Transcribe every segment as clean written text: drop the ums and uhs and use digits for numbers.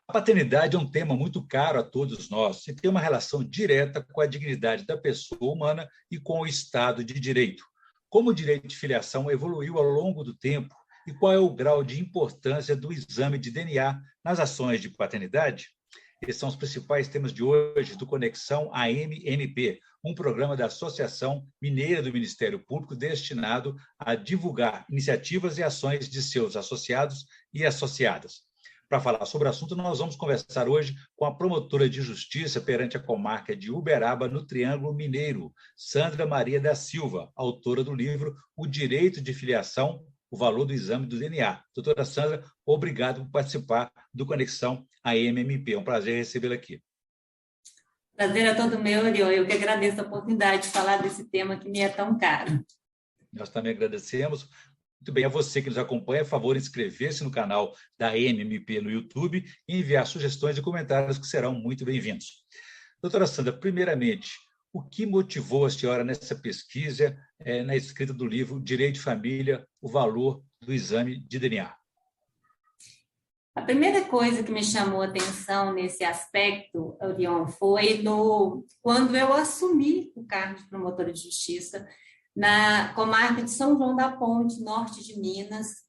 A paternidade é um tema muito caro a todos nós e tem uma relação direta com a dignidade da pessoa humana e com o Estado de Direito. Como o direito de filiação evoluiu ao longo do tempo e qual é o grau de importância do exame de DNA nas ações de paternidade? Esses são os principais temas de hoje do Conexão AMMP, um programa da Associação Mineira do Ministério Público destinado a divulgar iniciativas e ações de seus associados e associadas. Para falar sobre o assunto, nós vamos conversar hoje com a promotora de justiça perante a comarca de Uberaba, no Triângulo Mineiro, Sandra Maria da Silva, autora do livro O Direito de Filiação, o Valor do Exame do DNA. Doutora Sandra, obrigado por participar do Conexão AMMP. É um prazer recebê-la aqui. Prazer é todo meu, Orion. Eu que agradeço a oportunidade de falar desse tema que me é tão caro. Nós também agradecemos. Muito bem, a você que nos acompanha, a favor, inscrever-se no canal da AMMP no YouTube e enviar sugestões e comentários que serão muito bem-vindos. Doutora Sandra, primeiramente, o que motivou a senhora nessa pesquisa, na escrita do livro Direito de Família, o Valor do Exame de DNA? A primeira coisa que me chamou a atenção nesse aspecto, Orion, foi quando eu assumi o cargo de promotora de justiça na comarca de São João da Ponte, norte de Minas,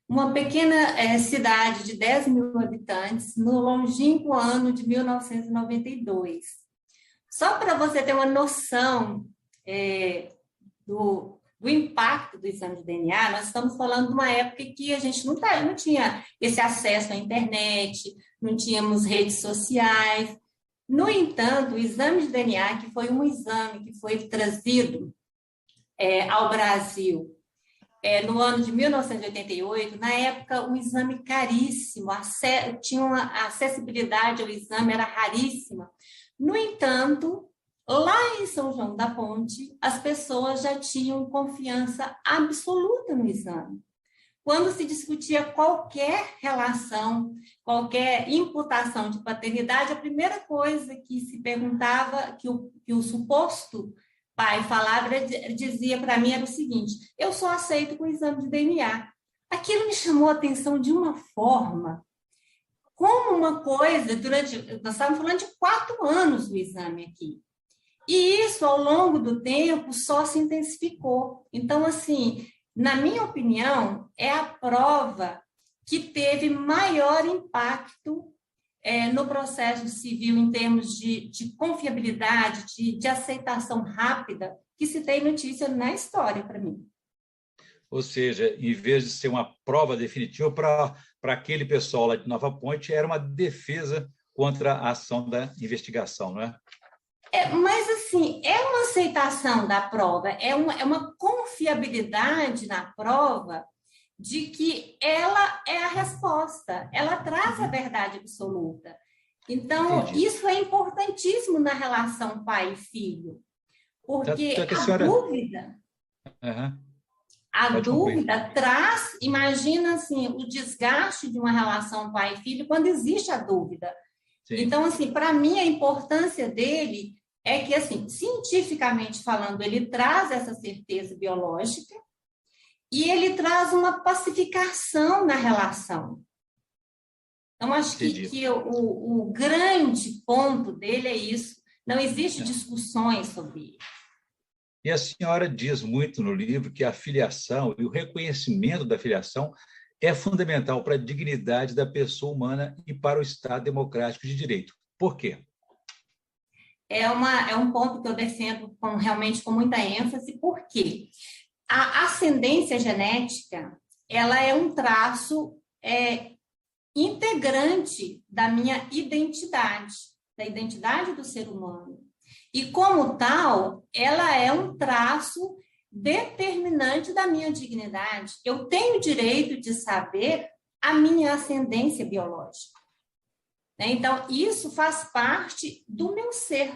uma pequena cidade de 10 mil habitantes, no longínquo ano de 1992. Só para você ter uma noção do impacto do exame de DNA, nós estamos falando de uma época que a gente não tinha esse acesso à internet, não tínhamos redes sociais. No entanto, o exame de DNA, que foi um exame que foi trazido ao Brasil no ano de 1988, na época, um exame caríssimo, tinha uma acessibilidade ao exame, era raríssima. No entanto, lá em São João da Ponte, as pessoas já tinham confiança absoluta no exame. Quando se discutia qualquer relação, qualquer imputação de paternidade, a primeira coisa que se perguntava, que o suposto pai falava, dizia para mim era o seguinte: eu só aceito com o exame de DNA. Aquilo me chamou a atenção de uma forma, como uma coisa, nós estávamos falando de 4 anos do exame aqui. E isso, ao longo do tempo, só se intensificou. Então, assim, na minha opinião, é a prova que teve maior impacto no processo civil em termos de confiabilidade, de aceitação rápida, que se tem notícia na história para mim. Ou seja, em vez de ser uma prova definitiva para aquele pessoal lá de Nova Ponte, era uma defesa contra a ação da investigação, não é? Mas, assim, é uma aceitação da prova, é uma confiabilidade na prova de que ela é a resposta, ela traz a verdade absoluta. Então, Entendi. Isso é importantíssimo na relação pai e filho, porque a dúvida traz, imagina assim, o desgaste de uma relação pai e filho quando existe a dúvida. Sim. Então, assim, para mim, a importância dele é que, assim, cientificamente falando, ele traz essa certeza biológica e ele traz uma pacificação na relação. Então, acho que o grande ponto dele é isso. Não existe discussões sobre isso. E a senhora diz muito no livro que a filiação e o reconhecimento da filiação é fundamental para a dignidade da pessoa humana e para o Estado democrático de direito. Por quê? É um ponto que eu defendo realmente com muita ênfase, porque a ascendência genética, ela é um traço integrante da minha identidade, da identidade do ser humano. E, como tal, ela é um traço determinante da minha dignidade. Eu tenho o direito de saber a minha ascendência biológica. Então, isso faz parte do meu ser.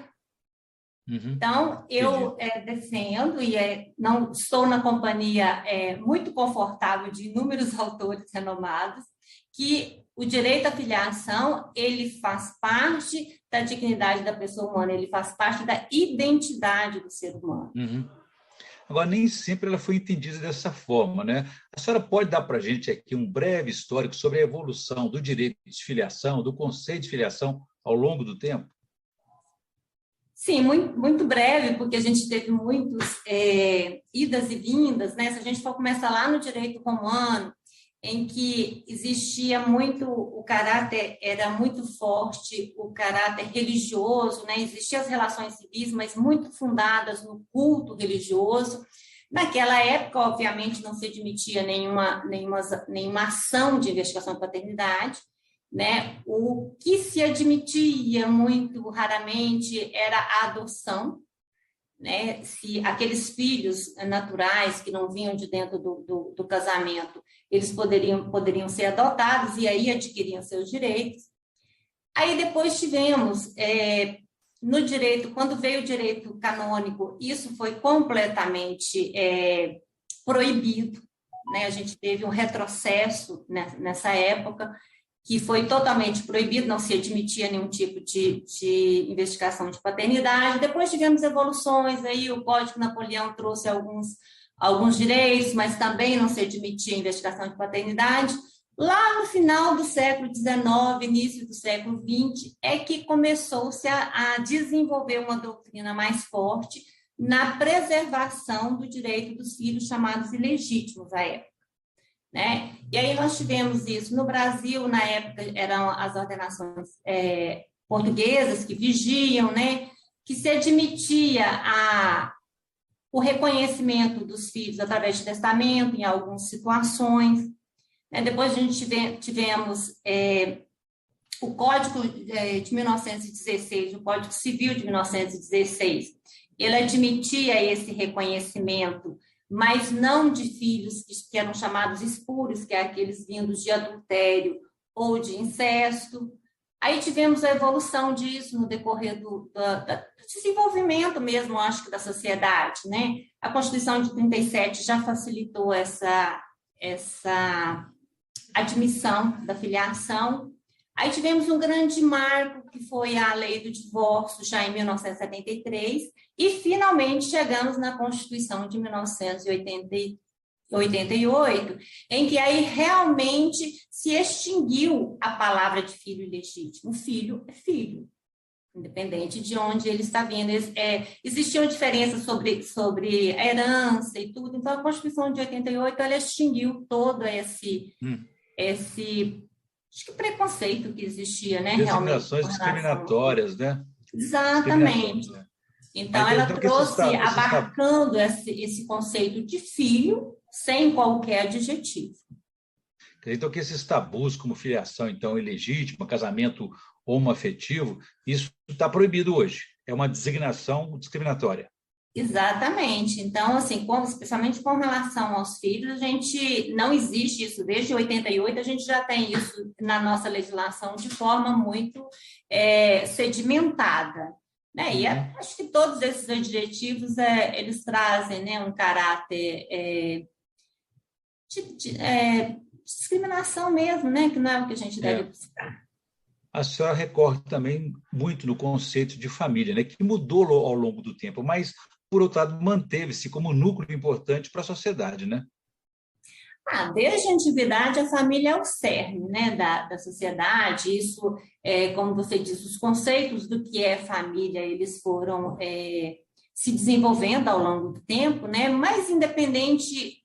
Uhum. Então, eu defendo, e não estou na companhia muito confortável de inúmeros autores renomados, que o direito à filiação, ele faz parte da dignidade da pessoa humana, ele faz parte da identidade do ser humano. Uhum. Agora, nem sempre ela foi entendida dessa forma, né? A senhora pode dar para a gente aqui um breve histórico sobre a evolução do direito de filiação, do conceito de filiação ao longo do tempo? Sim, muito breve, porque a gente teve muitos idas e vindas, né? Se a gente for começar lá no direito romano, em que existia muito, o caráter era muito forte, o caráter religioso, né? Existiam as relações civis, mas muito fundadas no culto religioso. Naquela época, obviamente, não se admitia nenhuma ação de investigação de paternidade, né? O que se admitia muito raramente era a adoção, né? Se aqueles filhos naturais que não vinham de dentro do casamento, eles poderiam ser adotados e aí adquiriam seus direitos. Aí depois tivemos, no direito, quando veio o direito canônico, isso foi completamente proibido, né? A gente teve um retrocesso nessa época, que foi totalmente proibido, não se admitia nenhum tipo de investigação de paternidade. Depois tivemos evoluções, aí o Código Napoleão trouxe alguns direitos, mas também não se admitia investigação de paternidade. Lá no final do século XIX, início do século XX, é que começou-se a desenvolver uma doutrina mais forte na preservação do direito dos filhos chamados ilegítimos à época, né? E aí nós tivemos isso no Brasil, na época eram as ordenações portuguesas que vigiam, né? Que se admitia o reconhecimento dos filhos através de testamento em algumas situações. Depois a gente tivemos o Código de 1916, o Código Civil de 1916, ele admitia esse reconhecimento, mas não de filhos que eram chamados espúrios, que é aqueles vindos de adultério ou de incesto. Aí tivemos a evolução disso no decorrer do desenvolvimento mesmo, acho que, da sociedade, né? A Constituição de 37 já facilitou essa admissão da filiação. Aí tivemos um grande marco, que foi a Lei do Divórcio, já em 1973, e finalmente chegamos na Constituição de 1988, em que aí realmente se extinguiu a palavra de filho ilegítimo. Filho é filho, independente de onde ele está vindo. Existiam diferenças sobre a herança e tudo, então a Constituição de 88 ela extinguiu todo esse acho que preconceito que existia, né? Designações discriminatórias, né? Exatamente. Então, ela trouxe, abarcando esse conceito de filho, sem qualquer adjetivo. Então, que esses tabus, como filiação, então, ilegítima, casamento homoafetivo, isso está proibido hoje. É uma designação discriminatória. Exatamente. Então, assim, especialmente com relação aos filhos, a gente não existe isso. Desde 88, a gente já tem isso na nossa legislação de forma muito sedimentada. Né? E acho que todos esses adjetivos, eles trazem, né, um caráter de discriminação mesmo, né? Que não é o que a gente deve buscar. A senhora recorre também muito no conceito de família, né, que mudou ao longo do tempo, mas, por outro lado, manteve-se como núcleo importante para a sociedade, né? Desde a antiguidade, a família é o cerne, né, da sociedade. Isso, como você diz, os conceitos do que é família, eles foram se desenvolvendo ao longo do tempo, né? Mas independente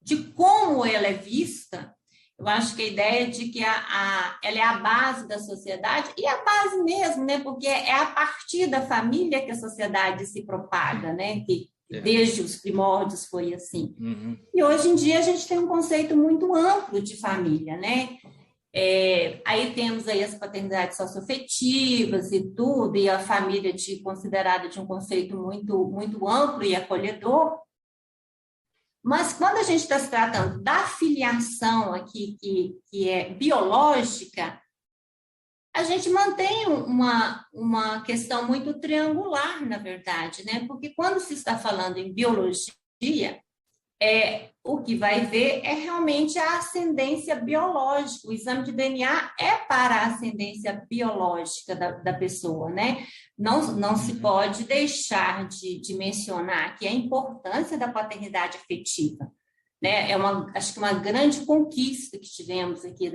de como ela é vista, eu acho que a ideia de que ela é a base da sociedade, e a base mesmo, né? Porque é a partir da família que a sociedade se propaga, né? Que desde os primórdios foi assim. Uhum. E hoje em dia a gente tem um conceito muito amplo de família, né? Aí temos aí as paternidades socioafetivas e tudo, e a família considerada de um conceito muito, muito amplo e acolhedor. Mas quando a gente está se tratando da filiação aqui, que é biológica, a gente mantém uma questão muito triangular, na verdade, né? Porque quando se está falando em biologia, o que vai ver é realmente a ascendência biológica. O exame de DNA é para a ascendência biológica da pessoa, né? Não se pode deixar de mencionar aqui a importância da paternidade afetiva, né? Acho que uma grande conquista que tivemos aqui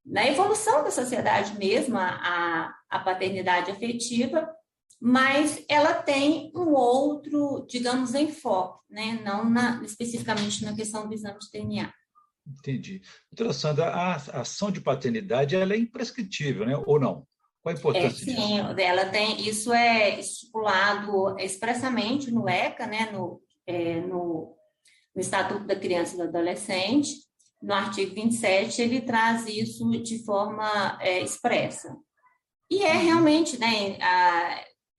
na evolução da sociedade mesmo, a paternidade afetiva, mas ela tem um outro, digamos, enfoque, né? Não especificamente na questão do exame de DNA. Entendi. Doutora Sandra, a ação de paternidade ela é imprescritível, né? Ou não? Qual a importância disso? Sim, isso é estipulado expressamente no ECA, né? No Estatuto da Criança e do Adolescente, no artigo 27, ele traz isso de forma expressa. E realmente, né,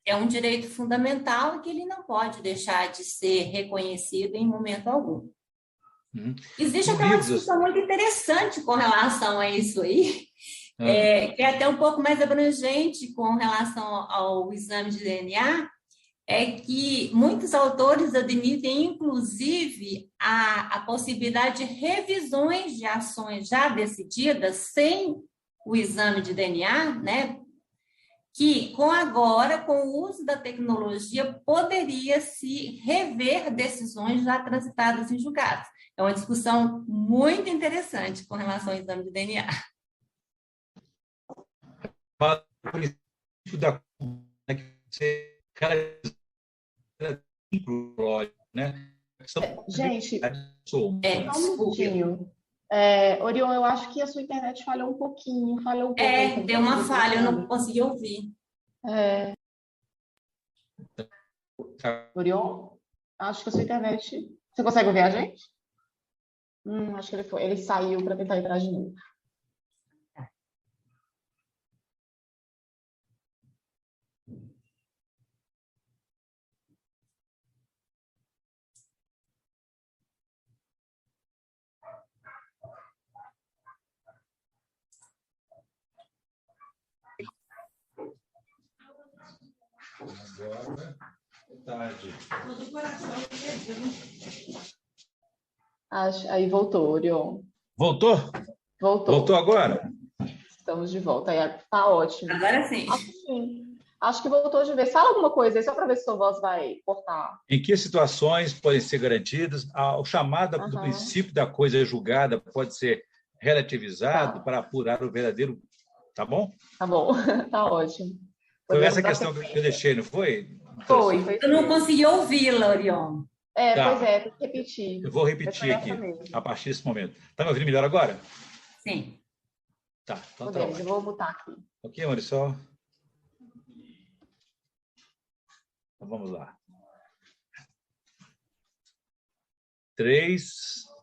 é um direito fundamental que ele não pode deixar de ser reconhecido em momento algum. Existe até uma discussão muito interessante com relação a isso aí, que é até um pouco mais abrangente com relação ao exame de DNA, é que muitos autores admitem, inclusive, a possibilidade de revisões de ações já decididas sem o exame de DNA, né? Que com o uso da tecnologia, poderia se rever decisões já transitadas em julgados. É uma discussão muito interessante com relação ao exame de DNA. O princípio da que você né? Gente, só um minutinho. Orion, eu acho que a sua internet falhou um pouquinho. Deu uma falha, eu não consegui ouvir. Orion, acho que a sua internet... Você consegue ouvir a gente? Acho que ele saiu para tentar entrar de novo. Agora é tarde. Aí voltou, Orion. Voltou? Voltou agora? Estamos de volta. Tá ótimo. Agora sim. Acho que voltou de vez. Fala alguma coisa aí, só para ver se sua voz vai cortar. Em que situações podem ser garantidas? O chamado do princípio da coisa julgada pode ser relativizado para apurar o verdadeiro... Tá bom? Tá bom, tá ótimo. Foi essa questão que eu deixei, não foi? Foi. Eu não consegui ouvi-la, Orion. Pois é, tem que repetir. Eu vou repetir aqui, a partir desse momento. Está me ouvindo melhor agora? Sim. Tá, então Podemos, eu vou botar aqui. Ok, Marisol? Então vamos lá. 3,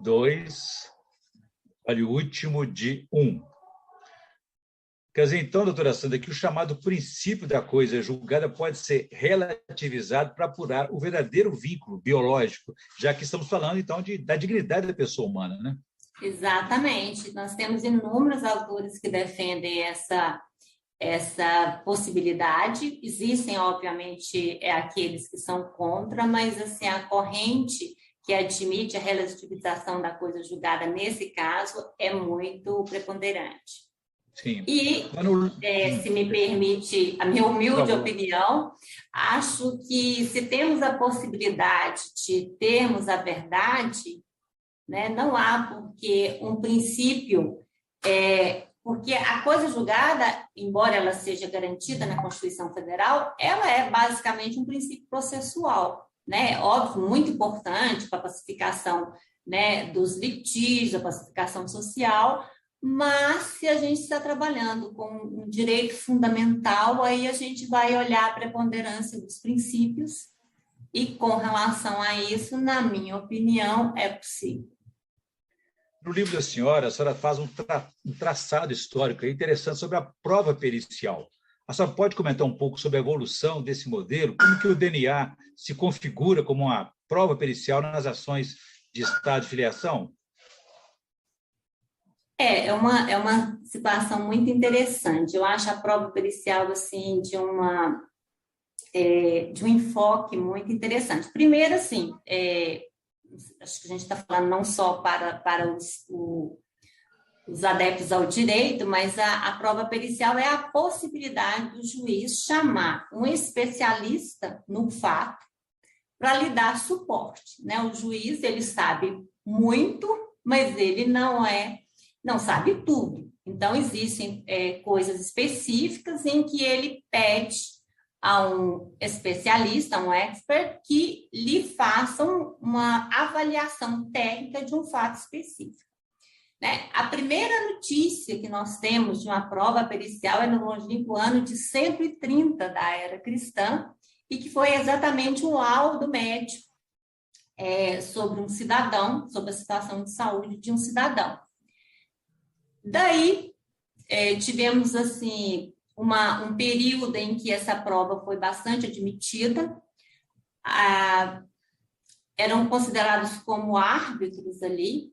2, olha o último de 1. Quer dizer, então, doutora Sandra, que o chamado princípio da coisa julgada pode ser relativizado para apurar o verdadeiro vínculo biológico, já que estamos falando, então, da dignidade da pessoa humana, né? Exatamente. Nós temos inúmeros autores que defendem essa possibilidade. Existem, obviamente, aqueles que são contra, mas assim, a corrente que admite a relativização da coisa julgada nesse caso é muito preponderante. Sim. E, se me permite a minha humilde opinião, acho que se temos a possibilidade de termos a verdade, né, não há porque um princípio, porque a coisa julgada, embora ela seja garantida na Constituição Federal, ela é basicamente um princípio processual, né? Óbvio, muito importante para a pacificação, né, dos litígios, a pacificação social. Mas, se a gente está trabalhando com um direito fundamental, aí a gente vai olhar a preponderância dos princípios e, com relação a isso, na minha opinião, é possível. No livro da senhora faz um traçado histórico interessante sobre a prova pericial. A senhora pode comentar um pouco sobre a evolução desse modelo? Como que o DNA se configura como uma prova pericial nas ações de estado de filiação? É uma situação muito interessante. Eu acho a prova pericial assim, de um enfoque muito interessante. Primeiro, assim, acho que a gente está falando não só para os adeptos ao direito, mas a prova pericial é a possibilidade do juiz chamar um especialista no fato para lhe dar suporte, né? O juiz, ele sabe muito, mas ele não sabe tudo. Então, existem coisas específicas em que ele pede a um especialista, a um expert, que lhe façam uma avaliação técnica de um fato específico. Né? A primeira notícia que nós temos de uma prova pericial é no longínquo ano de 130 da era cristã, e que foi exatamente um laudo médico sobre um cidadão, sobre a situação de saúde de um cidadão. Daí, tivemos, assim, um período em que essa prova foi bastante admitida, eram considerados como árbitros ali,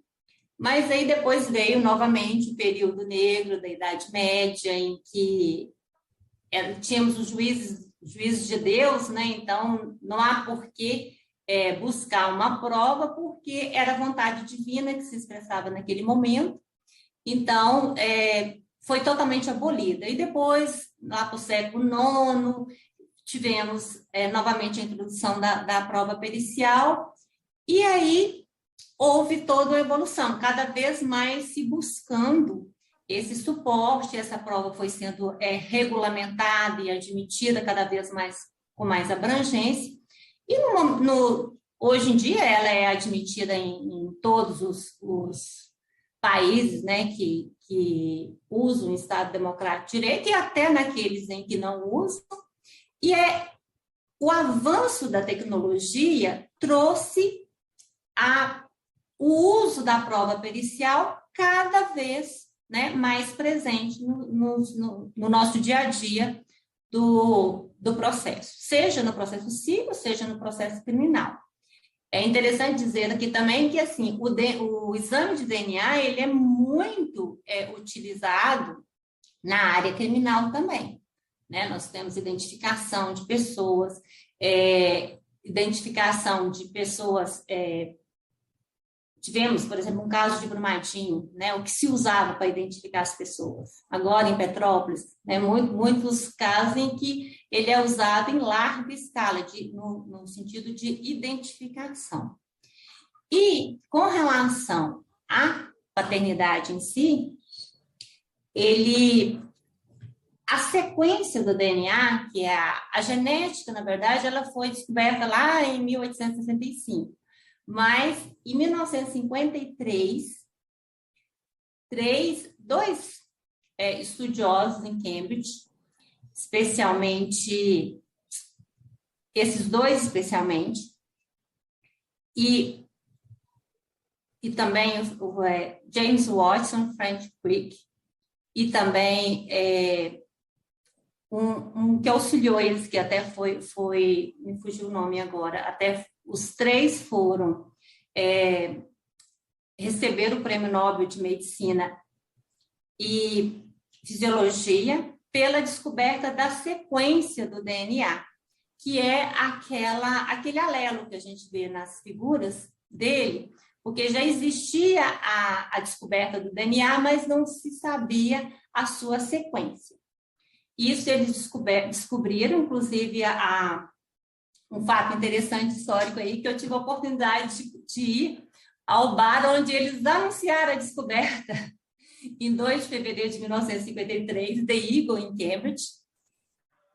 mas aí depois veio novamente o período negro da Idade Média, em que tínhamos os juízes de Deus, né? Então não há por que buscar uma prova, porque era a vontade divina que se expressava naquele momento. Então, foi totalmente abolida. E depois, lá para o século IX, tivemos novamente a introdução da prova pericial, e aí houve toda uma evolução, cada vez mais se buscando esse suporte. Essa prova foi sendo regulamentada e admitida cada vez mais, com mais abrangência, e hoje em dia ela é admitida em todos os países, né, que usam o Estado Democrático de Direito, e até naqueles em que não usam, e o avanço da tecnologia trouxe o uso da prova pericial cada vez, né, mais presente no nosso dia a dia do processo, seja no processo civil, seja no processo criminal. É interessante dizer aqui também que, assim, o exame de DNA, ele é muito utilizado na área criminal também, né? Nós temos identificação de pessoas, tivemos, por exemplo, um caso de Brumadinho, né? O que se usava para identificar as pessoas. Agora, em Petrópolis, né? Muitos casos em que ele é usado em larga escala, no sentido de identificação. E, com relação à paternidade em si, a sequência do DNA, que é a genética, na verdade, ela foi descoberta lá em 1865. Mas, em 1953, dois estudiosos em Cambridge, esses dois especialmente, e também James Watson, Frank Crick, e também um que auxiliou eles, que até foi, me fugiu o nome agora, até os três foram receber o Prêmio Nobel de Medicina e Fisiologia pela descoberta da sequência do DNA, que é aquele alelo que a gente vê nas figuras dele, porque já existia a descoberta do DNA, mas não se sabia a sua sequência. Isso eles descobriram, inclusive, um fato interessante histórico aí, que eu tive a oportunidade de ir ao bar onde eles anunciaram a descoberta, em 2 de fevereiro de 1953, The Eagle, em Cambridge,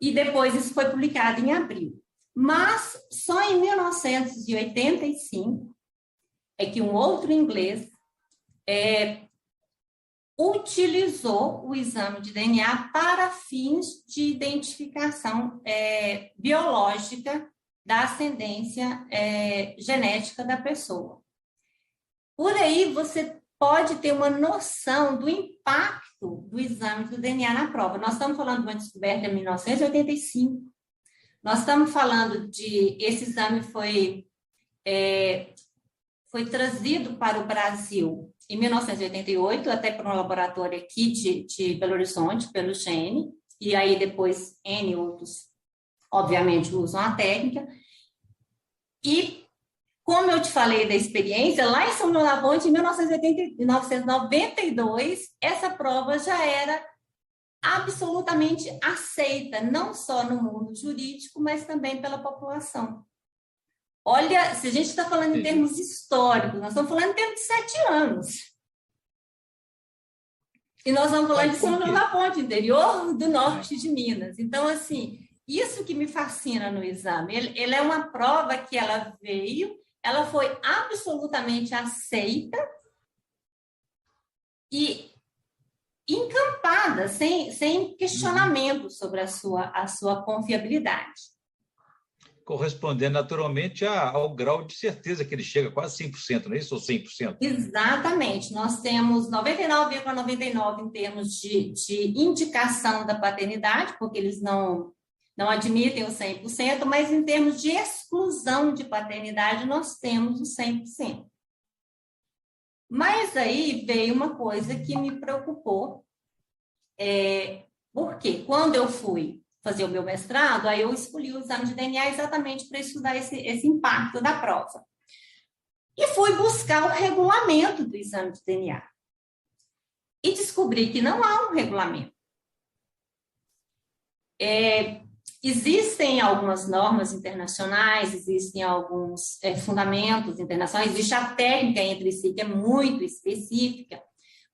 e depois isso foi publicado em abril. Mas só em 1985 é que um outro inglês utilizou o exame de DNA para fins de identificação biológica da ascendência genética da pessoa. Por aí você pode ter uma noção do impacto do exame do DNA na prova. Nós estamos falando de uma descoberta em 1985. Nós estamos falando esse exame foi trazido para o Brasil em 1988, até para um laboratório aqui de Belo Horizonte, pelo GN, e aí depois N outros, obviamente, usam a técnica, e como eu te falei da experiência, lá em São João da Ponte, em 1992, essa prova já era absolutamente aceita, não só no mundo jurídico, mas também pela população. Olha, se a gente está falando em termos históricos, nós estamos falando em termos de 7 anos. E nós estamos falando de São João da Ponte, interior do norte de Minas. Então, assim, isso que me fascina no exame. Ele é uma prova que ela veio, ela foi absolutamente aceita e encampada, sem questionamento sobre a sua confiabilidade. Correspondendo naturalmente ao grau de certeza que ele chega, quase 100%, não é isso? Ou 100%? Exatamente. Nós temos 99,99 em termos de indicação da paternidade, porque eles não admitem o 100%, mas em termos de exclusão de paternidade, nós temos o 100%. Mas aí veio uma coisa que me preocupou, porque quando eu fui fazer o meu mestrado, aí eu escolhi o exame de DNA exatamente para estudar esse impacto da prova. E fui buscar o regulamento do exame de DNA. E descobri que não há um regulamento. Existem algumas normas internacionais, existem alguns fundamentos internacionais, existe a técnica entre si, que é muito específica,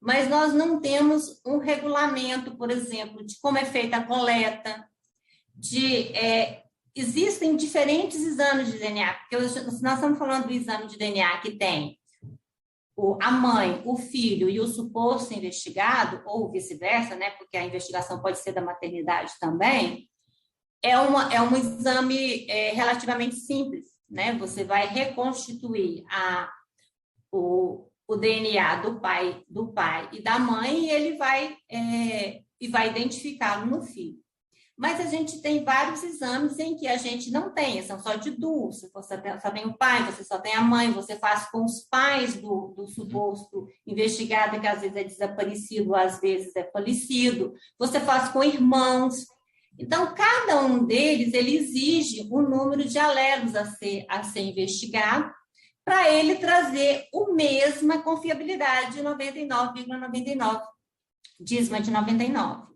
mas nós não temos um regulamento, por exemplo, de como é feita a coleta, existem diferentes exames de DNA, porque nós estamos falando do exame de DNA que tem a mãe, o filho e o suposto investigado, ou vice-versa, né, porque a investigação pode ser da maternidade também, é um exame relativamente simples, né? Você vai reconstituir o DNA do pai e da mãe e ele vai identificá-lo no filho. Mas a gente tem vários exames em que a gente não tem, são só de duas. Você só tem o pai, você só tem a mãe, você faz com os pais do suposto investigado, que às vezes é desaparecido, às vezes é falecido. Você faz com irmãos. Então, cada um deles, ele exige um número de alelos a ser investigado para ele trazer a mesma confiabilidade de 99,99, dízima de 99.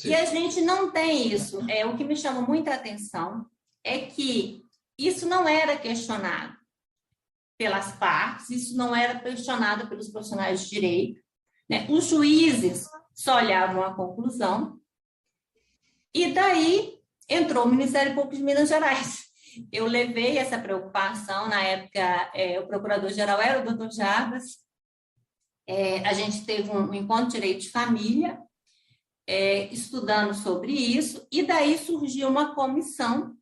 E a gente não tem isso. O que me chama muita atenção é que isso não era questionado pelas partes, isso não era questionado pelos profissionais de direito, né? Os juízes só olhavam a conclusão e daí entrou o Ministério Público de Minas Gerais. Eu levei essa preocupação, na época o procurador-geral era o doutor Jarbas, a gente teve um encontro de direito de família, estudando sobre isso, e daí surgiu uma comissão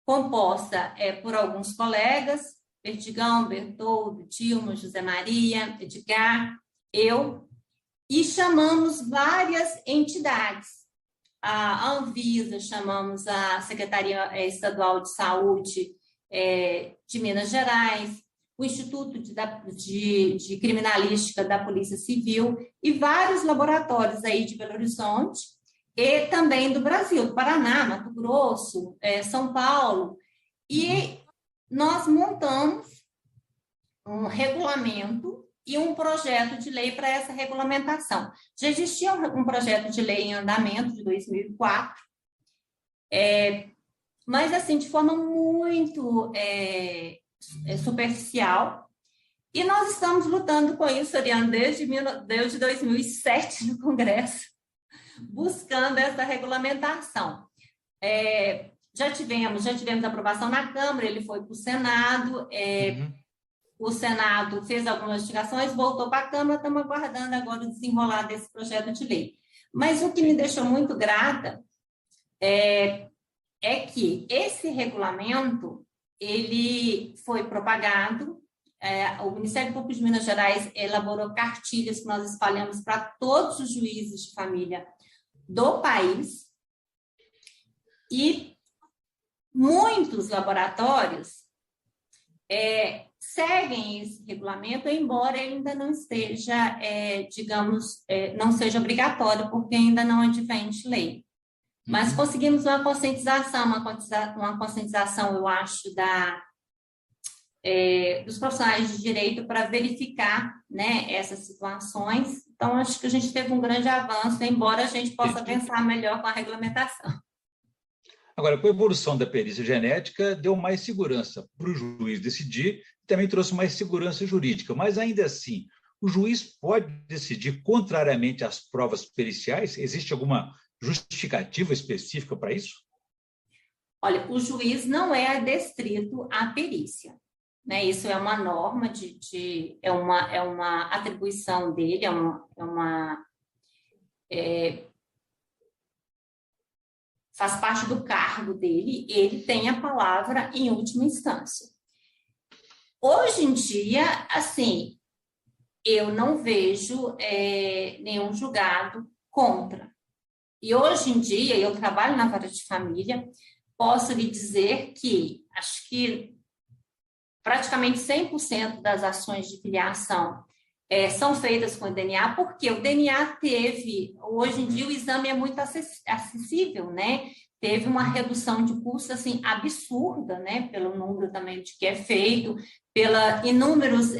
composta por alguns colegas, Perdigão, Bertoldo, Dilma, José Maria, Edgar, eu, e chamamos várias entidades. A Anvisa, chamamos a Secretaria Estadual de Saúde de Minas Gerais, o Instituto de Criminalística da Polícia Civil e vários laboratórios aí de Belo Horizonte e também do Brasil, do Paraná, Mato Grosso, São Paulo. E nós montamos um regulamento e um projeto de lei para essa regulamentação. Já existia um projeto de lei em andamento de 2004, mas assim, de forma muito superficial, e nós estamos lutando com isso, Oriana, desde 2007 no Congresso, buscando essa regulamentação. Já tivemos aprovação na Câmara, ele foi para o Senado, o Senado fez algumas investigações, voltou para a Câmara, estamos aguardando agora o desenrolar desse projeto de lei. Mas o que me deixou muito grata é que esse regulamento ele foi propagado, o Ministério Público de Minas Gerais elaborou cartilhas que nós espalhamos para todos os juízes de família do país, e muitos laboratórios seguem esse regulamento, embora ele ainda não esteja, não seja obrigatório, porque ainda não advém de lei. Mas conseguimos uma conscientização, eu acho, dos profissionais de direito para verificar, né, essas situações. Então, acho que a gente teve um grande avanço, embora a gente possa pensar melhor com a regulamentação. Agora, com a evolução da perícia genética, deu mais segurança para o juiz decidir, também trouxe mais segurança jurídica, mas ainda assim, o juiz pode decidir contrariamente às provas periciais? Existe alguma justificativa específica para isso? Olha, o juiz não é adestrito à perícia, né? Isso é uma norma é uma atribuição dele, faz parte do cargo dele, ele tem a palavra em última instância. Hoje em dia, assim, eu não vejo nenhum julgado contra. E hoje em dia, eu trabalho na vara de família, posso lhe dizer que acho que praticamente 100% das ações de filiação são feitas com o DNA, porque o DNA hoje em dia o exame é muito acessível, né? Teve uma redução de custo, assim, absurda, né? Pelo número também de que é feito, pela inúmeros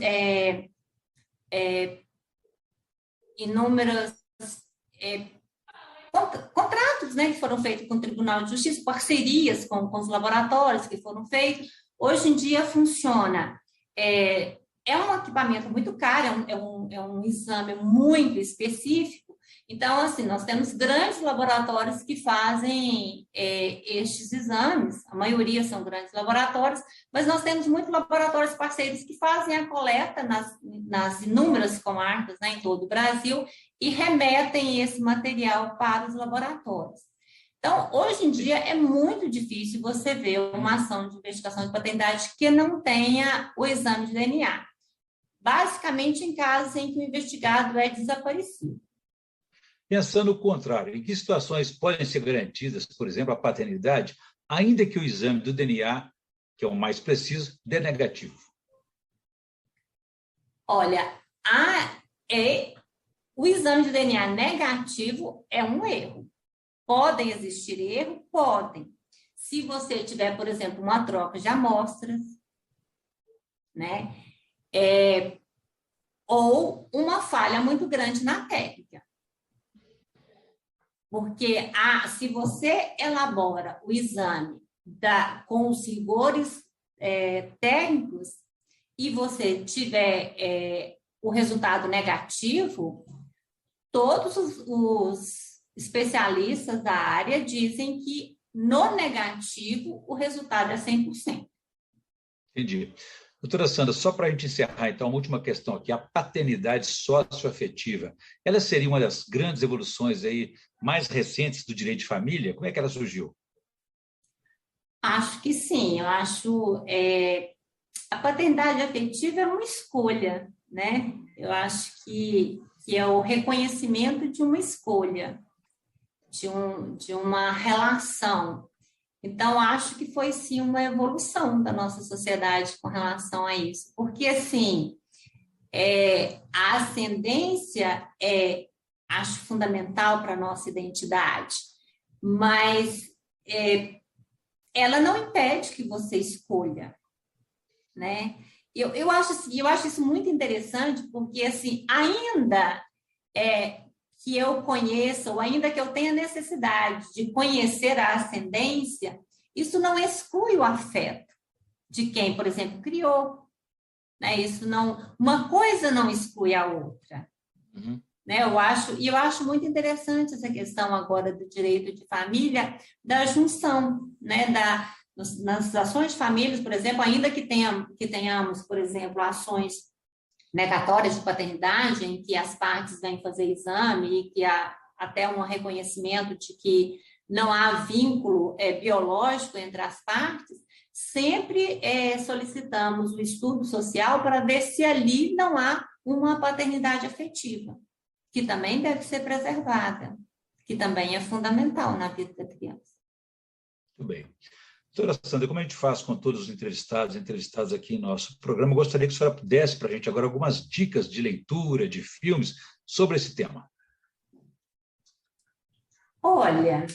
contratos, né, que foram feitos com o Tribunal de Justiça, parcerias com os laboratórios que foram feitos. Hoje em dia funciona. É um equipamento muito caro, é um exame muito específico. Então, assim, nós temos grandes laboratórios que fazem estes exames, a maioria são grandes laboratórios, mas nós temos muitos laboratórios parceiros que fazem a coleta nas inúmeras comarcas, né, em todo o Brasil, e remetem esse material para os laboratórios. Então, hoje em dia, é muito difícil você ver uma ação de investigação de patentidade que não tenha o exame de DNA. Basicamente, em casos em que o investigado é desaparecido. Pensando o contrário, em que situações podem ser garantidas, por exemplo, a paternidade, ainda que o exame do DNA, que é o mais preciso, dê negativo? Olha, o exame de DNA negativo é um erro. Podem existir erros? Podem. Se você tiver, por exemplo, uma troca de amostras, né? Ou uma falha muito grande na técnica. Porque se você elabora o exame com os rigores técnicos e você tiver o resultado negativo, todos os especialistas da área dizem que no negativo o resultado é 100%. Entendi. Doutora Sandra, só para a gente encerrar, então, uma última questão aqui, a paternidade socioafetiva, ela seria uma das grandes evoluções aí mais recentes do direito de família? Como é que ela surgiu? Acho que sim, eu acho a paternidade afetiva é uma escolha, né? Eu acho que é o reconhecimento de uma escolha, de uma relação. Então, acho que foi, sim, uma evolução da nossa sociedade com relação a isso. Porque, assim, a ascendência acho fundamental para a nossa identidade, mas ela não impede que você escolha, né? Eu acho isso muito interessante, porque, assim, ainda que eu conheça, ou ainda que eu tenha necessidade de conhecer a ascendência, isso não exclui o afeto de quem, por exemplo, criou. Né? Uma coisa não exclui a outra. Uhum. Né? Eu acho muito interessante essa questão agora do direito de família, da junção, né? Nas ações de famílias, por exemplo, ainda que tenhamos, por exemplo, ações negatórias de paternidade, em que as partes vêm fazer exame e que há até um reconhecimento de que não há vínculo biológico entre as partes, sempre solicitamos o estudo social para ver se ali não há uma paternidade afetiva, que também deve ser preservada, que também é fundamental na vida da criança. Muito bem. Doutora Sandra, como a gente faz com todos os entrevistados aqui em nosso programa, eu gostaria que a senhora desse para a gente agora algumas dicas de leitura, de filmes, sobre esse tema. Olha,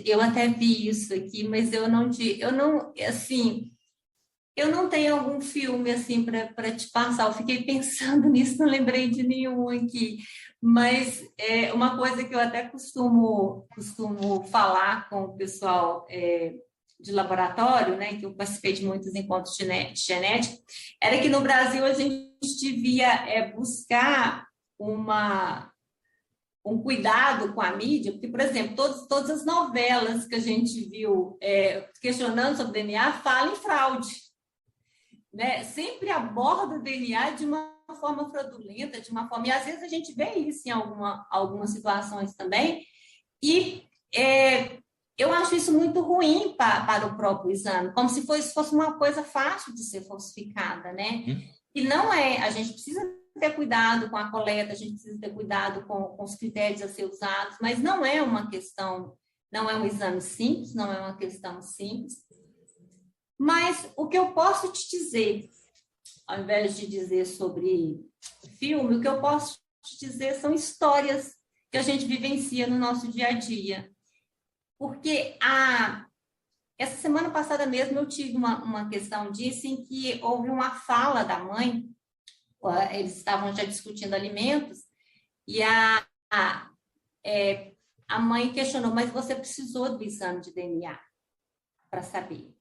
eu até vi isso aqui, mas eu não, assim, Eu não tenho algum filme assim para te passar. Eu fiquei pensando nisso, não lembrei de nenhum aqui. Mas é uma coisa que eu até costumo falar com o pessoal de laboratório, né, que eu participei de muitos encontros de genética, era que no Brasil a gente devia buscar um cuidado com a mídia, porque, por exemplo, todas as novelas que a gente viu questionando sobre DNA falam em fraude, né? Sempre aborda o DNA de uma forma fraudulenta, de uma forma... E, às vezes, a gente vê isso em algumas situações também, e eu acho isso muito ruim para o próprio exame, como se fosse uma coisa fácil de ser falsificada, né? E não é. A gente precisa ter cuidado com a coleta, a gente precisa ter cuidado com os critérios a ser usados, mas não é uma questão, não é um exame simples, não é uma questão simples. Mas o que eu posso te dizer, ao invés de dizer sobre filme, o que eu posso te dizer são histórias que a gente vivencia no nosso dia a dia. Porque essa semana passada mesmo eu tive uma questão disso, em que houve uma fala da mãe, eles estavam já discutindo alimentos, e a mãe questionou, mas você precisou do exame de DNA para saber.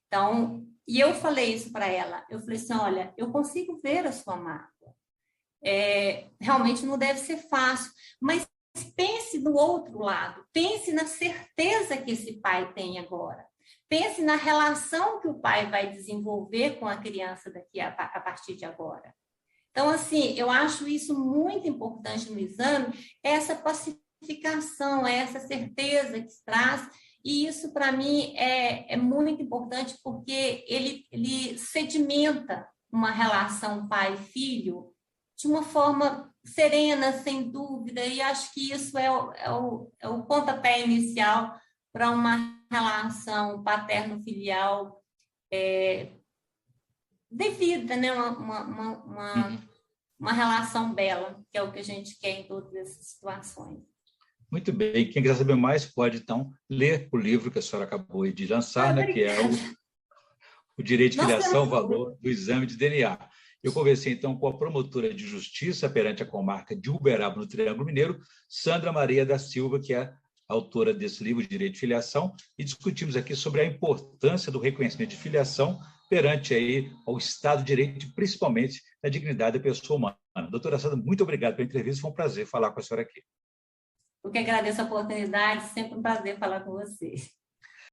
Então, e eu falei isso para ela, eu falei assim, olha, eu consigo ver a sua mácula, realmente não deve ser fácil, mas pense do outro lado, pense na certeza que esse pai tem agora, pense na relação que o pai vai desenvolver com a criança daqui a partir de agora. Então, assim, eu acho isso muito importante no exame, essa pacificação, essa certeza que se traz, e isso, para mim, é muito importante, porque ele sedimenta uma relação pai-filho de uma forma serena, sem dúvida, e acho que isso é o pontapé inicial para uma relação paterno-filial devida, né? Uma relação bela, que é o que a gente quer em todas essas situações. Muito bem. Quem quiser saber mais pode, então, ler o livro que a senhora acabou de lançar, né, que é o Direito de Filiação, o Valor do Exame de DNA. Eu conversei, então, com a promotora de justiça perante a comarca de Uberaba, no Triângulo Mineiro, Sandra Maria da Silva, que é autora desse livro, Direito de Filiação, e discutimos aqui sobre a importância do reconhecimento de filiação perante aí ao Estado de Direito, principalmente da dignidade da pessoa humana. Doutora Sandra, muito obrigado pela entrevista, foi um prazer falar com a senhora aqui. Eu que agradeço a oportunidade, sempre um prazer falar com você.